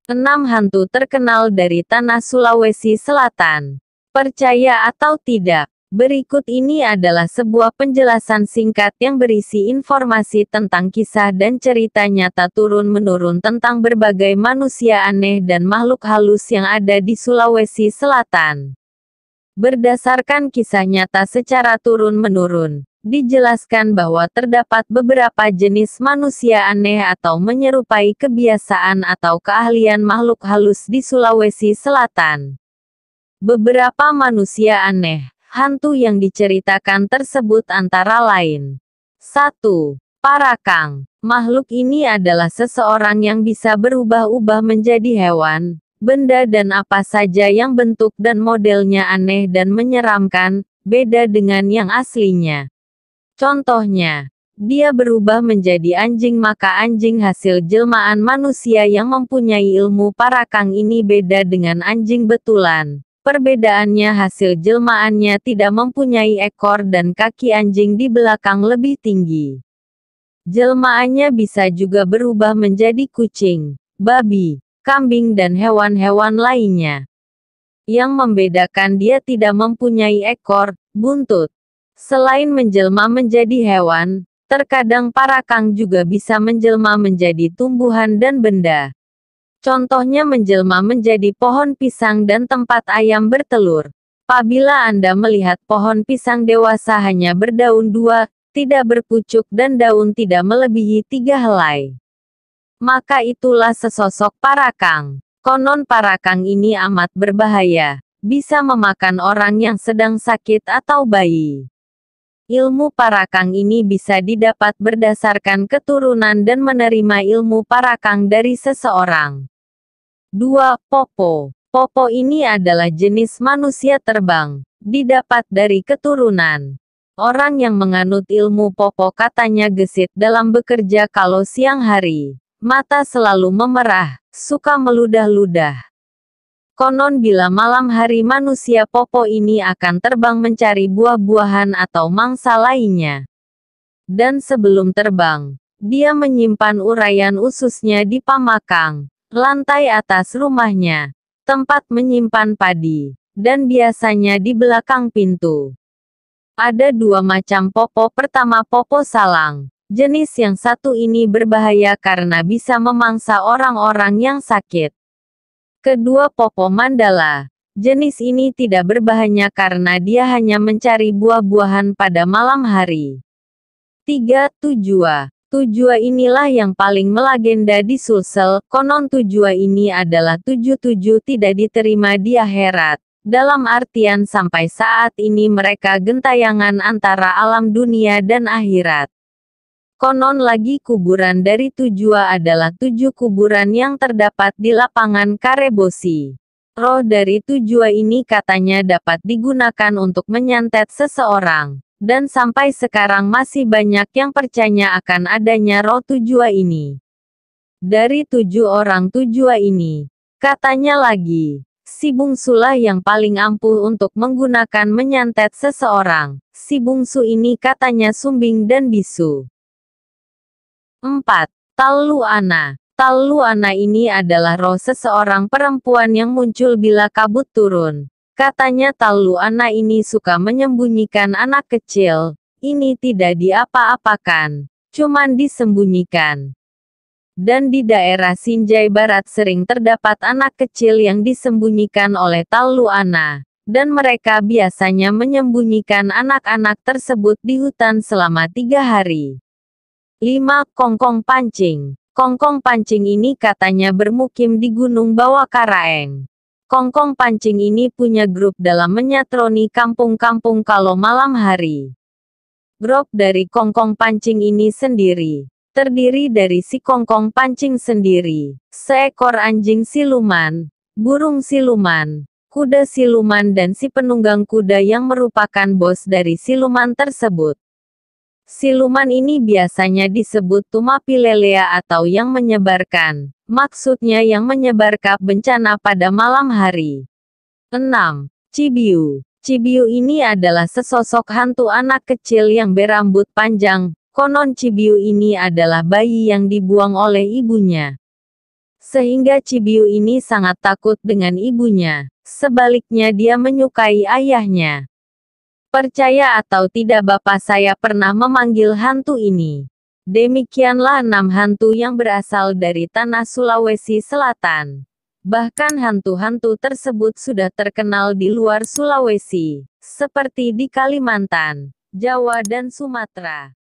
6 hantu terkenal dari tanah Sulawesi Selatan. Percaya atau tidak, berikut ini adalah sebuah penjelasan singkat yang berisi informasi tentang kisah dan cerita nyata turun-menurun tentang berbagai manusia aneh dan makhluk halus yang ada di Sulawesi Selatan. Berdasarkan kisah nyata secara turun-menurun, dijelaskan bahwa terdapat beberapa jenis manusia aneh atau menyerupai kebiasaan atau keahlian makhluk halus di Sulawesi Selatan. Beberapa manusia aneh, hantu yang diceritakan tersebut antara lain. 1. Parakang. Makhluk ini adalah seseorang yang bisa berubah-ubah menjadi hewan, benda dan apa saja yang bentuk dan modelnya aneh dan menyeramkan, beda dengan yang aslinya. Contohnya, dia berubah menjadi anjing, maka anjing hasil jelmaan manusia yang mempunyai ilmu parakang ini beda dengan anjing betulan. Perbedaannya hasil jelmaannya tidak mempunyai ekor dan kaki anjing di belakang lebih tinggi. Jelmaannya bisa juga berubah menjadi kucing, babi, kambing dan hewan-hewan lainnya. Yang membedakan dia tidak mempunyai ekor, buntut. Selain menjelma menjadi hewan, terkadang parakang juga bisa menjelma menjadi tumbuhan dan benda. Contohnya menjelma menjadi pohon pisang dan tempat ayam bertelur. Apabila Anda melihat pohon pisang dewasa hanya berdaun 2, tidak berpucuk dan daun tidak melebihi 3 helai, maka itulah sesosok parakang. Konon parakang ini amat berbahaya, bisa memakan orang yang sedang sakit atau bayi. Ilmu parakang ini bisa didapat berdasarkan keturunan dan menerima ilmu parakang dari seseorang. 2. Popo. Popo ini adalah jenis manusia terbang, didapat dari keturunan. Orang yang menganut ilmu popo katanya gesit dalam bekerja kalau siang hari. Mata selalu memerah, suka meludah-ludah. Konon bila malam hari manusia popo ini akan terbang mencari buah-buahan atau mangsa lainnya. Dan sebelum terbang, dia menyimpan uraian ususnya di pamakang, lantai atas rumahnya, tempat menyimpan padi, dan biasanya di belakang pintu. Ada 2 macam popo. Pertama, popo salang. Jenis yang satu ini berbahaya karena bisa memangsa orang-orang yang sakit. Kedua, popo mandala. Jenis ini tidak berbahaya karena dia hanya mencari buah-buahan pada malam hari. 3. Tujua. Tujua inilah yang paling melegenda di Sulsel. Konon tujua ini adalah 7 tidak diterima di akhirat. Dalam artian sampai saat ini mereka gentayangan antara alam dunia dan akhirat. Konon lagi kuburan dari Tujua adalah 7 kuburan yang terdapat di lapangan Karebosi. Roh dari Tujua ini katanya dapat digunakan untuk menyantet seseorang. Dan sampai sekarang masih banyak yang percaya akan adanya roh Tujua ini. Dari 7 orang Tujua ini, katanya lagi, si bungsulah yang paling ampuh untuk menggunakan menyantet seseorang. Si bungsu ini katanya sumbing dan bisu. 4. Tallu Ana. Tallu Ana ini adalah roh seseorang perempuan yang muncul bila kabut turun. Katanya Tallu Ana ini suka menyembunyikan anak kecil. Ini tidak diapa-apakan, cuman disembunyikan. Dan di daerah Sinjai Barat sering terdapat anak kecil yang disembunyikan oleh Tallu Ana. Dan mereka biasanya menyembunyikan anak-anak tersebut di hutan selama 3 hari. 5. Kongkong Pancing. Kongkong Pancing ini katanya bermukim di Gunung Bawah Karaeng. Kongkong Pancing ini punya grup dalam menyatroni kampung-kampung kalau malam hari. Grup dari Kongkong Pancing ini sendiri terdiri dari si Kongkong Pancing sendiri, seekor anjing siluman, burung siluman, kuda siluman dan si penunggang kuda yang merupakan bos dari siluman tersebut. Siluman ini biasanya disebut tumapilelea atau yang menyebarkan, maksudnya yang menyebarkan bencana pada malam hari. 6. Cibiu. Cibiu ini adalah sesosok hantu anak kecil yang berambut panjang. Konon Cibiu ini adalah bayi yang dibuang oleh ibunya. Sehingga Cibiu ini sangat takut dengan ibunya. Sebaliknya dia menyukai ayahnya. Percaya atau tidak bapak saya pernah memanggil hantu ini. Demikianlah 6 hantu yang berasal dari tanah Sulawesi Selatan. Bahkan hantu-hantu tersebut sudah terkenal di luar Sulawesi, seperti di Kalimantan, Jawa dan Sumatera.